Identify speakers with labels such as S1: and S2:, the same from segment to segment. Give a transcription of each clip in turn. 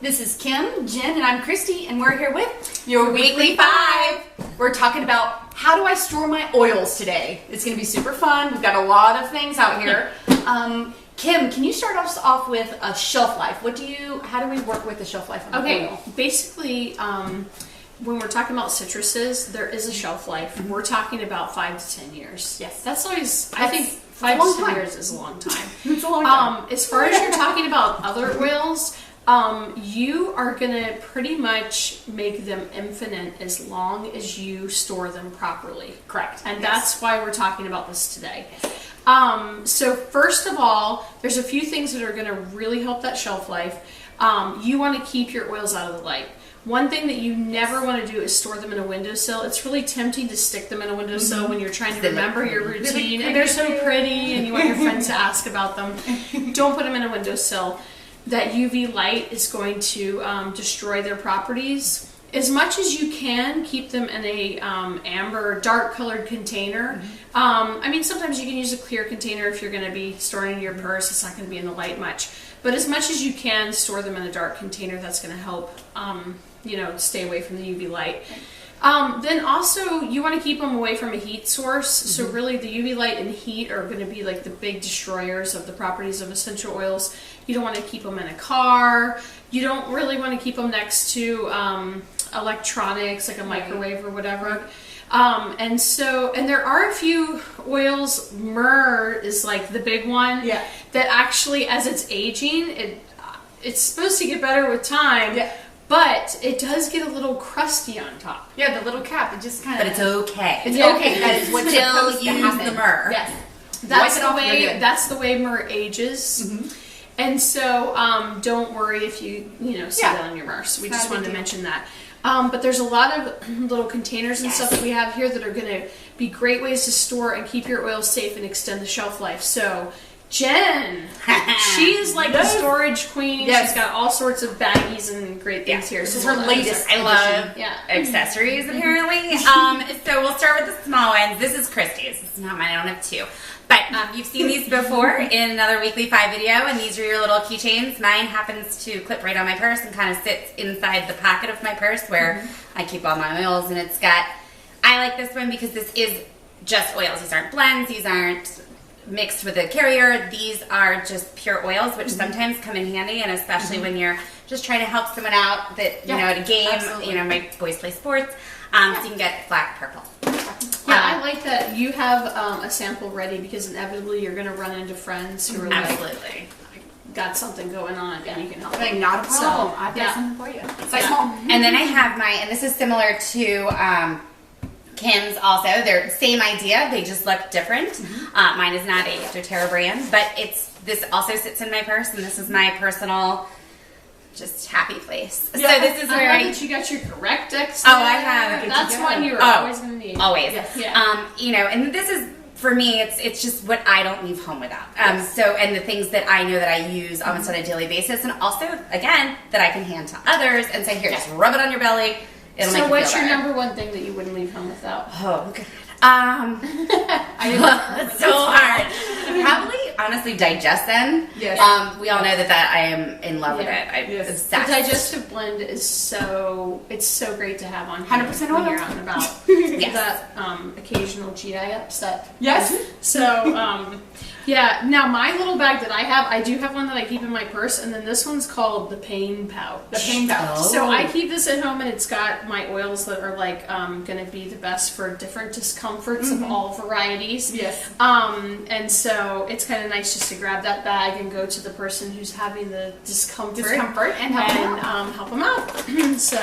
S1: This is Kim, Jen, and I'm Christy, and we're here with
S2: your Weekly 5.
S1: We're talking about how do I store my oils today. It's going to be super fun. We've got a lot of things out here. Kim, can you start us off with a shelf life? How do we work with the shelf life on the oil?
S2: Basically, when we're talking about citruses, there is a shelf life. Mm-hmm. We're talking about 5 to 10 years.
S1: Yes.
S2: I think 5 to 10 years is a long time.
S1: It's a long time.
S2: As far as you're talking about other oils, you are going to pretty much make them infinite as long as you store them properly.
S1: Correct.
S2: And that's why we're talking about this today. So first of all, there's a few things that are going to really help that shelf life. You want to keep your oils out of the light. One thing that you never want to do is store them in a windowsill. It's really tempting to stick them in a windowsill when you're trying to remember your routine. And they're so pretty and you want your friends to ask about them. Don't put them in a windowsill. That UV light is going to destroy their properties. As much as you can, keep them in a amber, dark colored container. I mean, sometimes you can use a clear container if you're going to be storing in your purse. It's not going to be in the light much. But as much as you can, store them in a dark container. That's going to help, stay away from the UV light. Then also, you want to keep them away from a heat source. So really, the UV light and heat are going to be like the big destroyers of the properties of essential oils. You don't want to keep them in a car. You don't really want to keep them next to electronics, like a microwave or whatever. And there are a few oils. Myrrh is like the big one. Yeah. That actually, as it's aging, it's supposed to get better with time. Yeah. But it does get a little crusty on top.
S1: Yeah, the little cap. It just kind of.
S3: But it's okay.
S1: It's okay. That is
S3: what's supposed to happen. The myrrh.
S1: Yes.
S2: That's the way myrrh ages. Mm-hmm. And so don't worry if you see that on your myrrh. So we just wanted to mention that. But there's a lot of little containers and stuff that we have here that are going to be great ways to store and keep your oils safe and extend the shelf life. So Jen, she is like the storage queen. Yes. She's got all sorts of baggies and great things here.
S1: This is her latest.
S3: I love accessories, apparently. So we'll start with the small ones. This is Christy's. This is not mine. I don't have two. But you've seen these before in another Weekly 5 video, and these are your little keychains. Mine happens to clip right on my purse and kind of sits inside the pocket of my purse where I keep all my oils, and I like this one because this is just oils. These aren't blends. These aren't mixed with a carrier. These are just pure oils, which sometimes come in handy, and especially when you're just trying to help someone out that, at a game, absolutely. My boys play sports, so you can get black, purple.
S2: I like that you have a sample ready because inevitably you're going to run into friends who are like, got something going on and you can help them.
S1: Not a problem. I've got something for you. Size small.
S3: And then I have and this is similar to Kim's also. They're same idea. They just look different. Mine is not a doTERRA brand, but this also sits in my purse, and this is my personal just happy place.
S2: Yeah,
S3: so this is where
S2: you got your correct X.
S3: Oh, I have.
S2: That's one you're always going to need.
S3: Always.
S2: Yes. Yeah.
S3: And this is for me. It's just what I don't leave home without. And the things that I know that I use almost on a daily basis, and also again that I can hand to others and say, here, just rub it on your belly. It'll make you feel
S2: what's your
S3: better.
S2: number one thing that you wouldn't leave home without?
S3: Oh, God. It's so hard. Probably, honestly, Digestin.
S1: Yes.
S3: We all know that I am in love with it. I'm obsessed.
S2: The digestive blend is so great to have on
S1: 100%
S2: when you're out and about. That occasional GI upset.
S1: Yes.
S2: So now my little bag that I do have one that I keep in my purse, and then this one's called the Pain Pouch.
S1: The Pain Pouch.
S3: Oh.
S2: So I keep this at home, and it's got my oils that are like going to be the best for different discomforts of all varieties.
S1: Yes.
S2: And so it's kind of nice just to grab that bag and go to the person who's having the discomfort
S1: and
S2: help them out. So.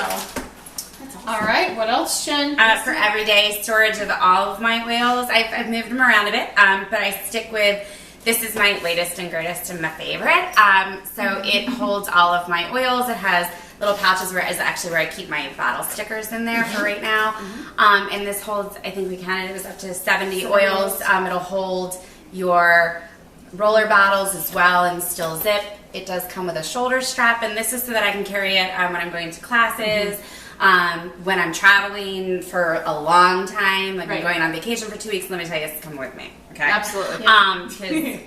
S2: All right, what else, Jen?
S3: For everyday storage of all of my oils, I've moved them around a bit, but I stick with, this is my latest and greatest and my favorite. So it holds all of my oils. It has little pouches where I keep my bottle stickers in there for right now. And this holds, I think we counted, it was up to 70 oils. It'll hold your roller bottles as well and still zip. It does come with a shoulder strap, and this is so that I can carry it when I'm going to classes. When I'm traveling for a long time, like I'm going on vacation for 2 weeks, let me tell you, it's coming with me. Okay?
S1: Absolutely.
S3: Because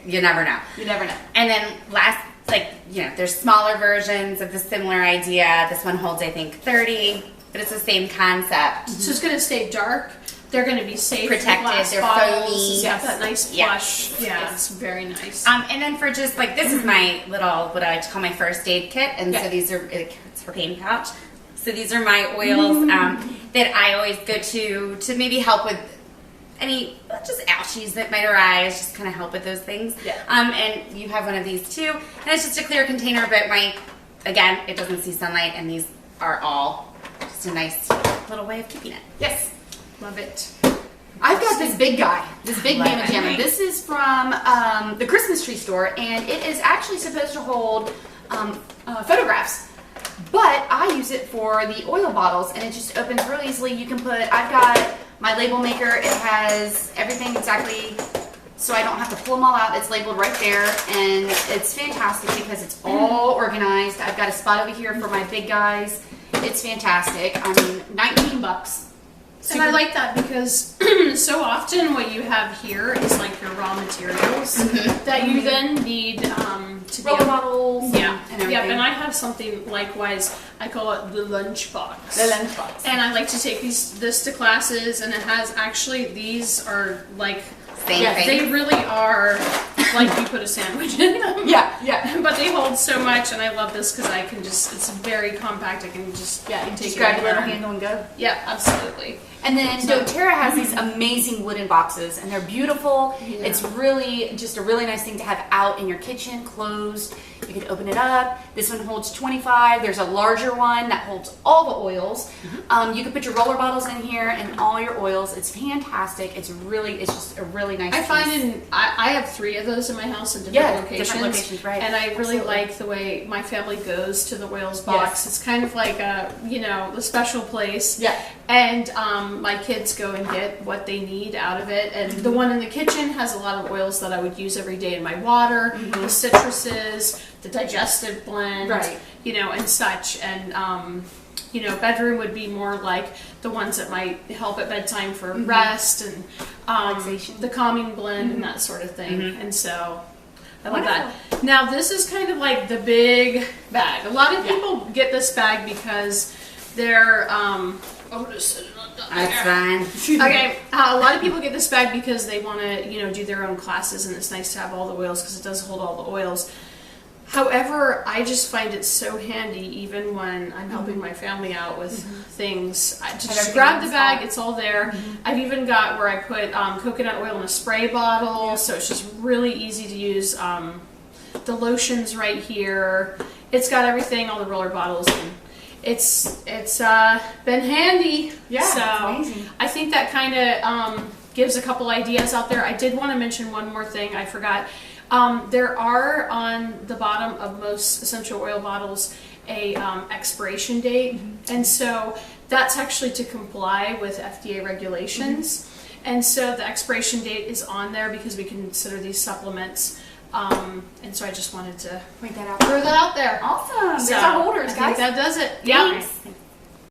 S3: you never know.
S1: You never know.
S3: And then last, like there's smaller versions of the similar idea. This one holds, I think, 30, but it's the same concept.
S2: So it's going to stay dark. They're going to be safe,
S3: Protected,
S2: glass
S3: they're
S2: bottles.
S3: foamy.
S2: It's got that nice
S3: Yeah.
S2: plush. Yeah,
S3: Yes.
S2: it's very nice.
S3: And then for just like, this is my little, what I like to call my first aid kit. And
S1: Yeah.
S3: so these are, it's for pain pouch. So these are my oils that I always go to maybe help with any just ouchies that might arise, just kind of help with those things.
S1: Yeah.
S3: And you have one of these too. And it's just a clear container, but again, it doesn't see sunlight, and these are all just a nice little way of keeping it.
S1: Yes.
S2: Love it.
S1: I've got this big guy, this big
S3: Love
S1: mammoth
S3: it.
S1: jammer. This is from the Christmas tree store, and it is actually supposed to hold photographs. But I use it for the oil bottles, and it just opens real easily. You can I've got my label maker. It has everything exactly, so I don't have to pull them all out. It's labeled right there, and it's fantastic because it's all organized. I've got a spot over here for my big guys. It's fantastic. I mean, $19.
S2: And I like that because so often what you have here is like your raw materials that you then need to be
S1: Rubber bottles.
S2: Yeah,
S1: and everything.
S2: yep. And I have something likewise. I call it the lunch box.
S1: The lunch box.
S2: And I like to take this to classes, and it has these are like
S3: Same
S1: Yeah,
S3: thing.
S2: they really are like you put a sandwich in them.
S1: Yeah.
S2: But they hold so much, and I love this because I can it's very compact. I can just
S1: Yeah, you
S2: take
S1: just
S2: it
S1: grab your
S2: anywhere.
S1: little handle and go.
S2: Yeah, absolutely.
S1: And then doTERRA has these amazing wooden boxes, and they're beautiful.
S2: Yeah.
S1: It's really just a really nice thing to have out in your kitchen, closed. You can open it up. This one holds 25. There's a larger one that holds all the oils. You can put your roller bottles in here and all your oils. It's fantastic. It's just a really nice.
S2: I find
S1: piece.
S2: I have 3 of those in my house in different
S1: Yeah,
S2: locations.
S1: different locations, right.
S2: And I really
S1: Absolutely.
S2: like the way my family goes to the oils box.
S1: Yes.
S2: It's kind of like the special place.
S1: Yeah.
S2: And my kids go and get what they need out of it. And the one in the kitchen has a lot of oils that I would use every day in my water, the citruses, the digestive blend,
S1: Right.
S2: and such. And bedroom would be more like the ones that might help at bedtime for rest and
S1: Relaxation.
S2: the calming blend and that sort of thing. And so I love
S1: Wonderful.
S2: that. Now this is kind of like the big bag. A lot of people get this bag because they're I'm just sitting on top
S3: That's
S2: there.
S3: fine.
S2: Okay, a lot of people get this bag because they want to, do their own classes, and it's nice to have all the oils because it does hold all the oils. However, I just find it so handy, even when I'm helping my family out with things. I just
S1: everything
S2: grab
S1: in
S2: the
S1: the
S2: bag;
S1: spot.
S2: it's all there. I've even got where I put coconut oil in a spray bottle, so it's just really easy to use. The lotions right here. It's got everything, all the roller bottles, and it's been handy.
S1: Yeah,
S2: so
S1: it's amazing.
S2: I think that kind of gives a couple ideas out there. I did want to mention one more thing. I forgot. There are on the bottom of most essential oil bottles a expiration date, and so that's actually to comply with FDA regulations. And so the expiration date is on there because we consider these supplements. And so I just wanted to
S1: Point that out.
S2: throw that out there.
S1: Awesome. There's
S2: So,
S1: our holders,
S2: I
S1: guys.
S2: think that does it. Yep.
S3: Nice.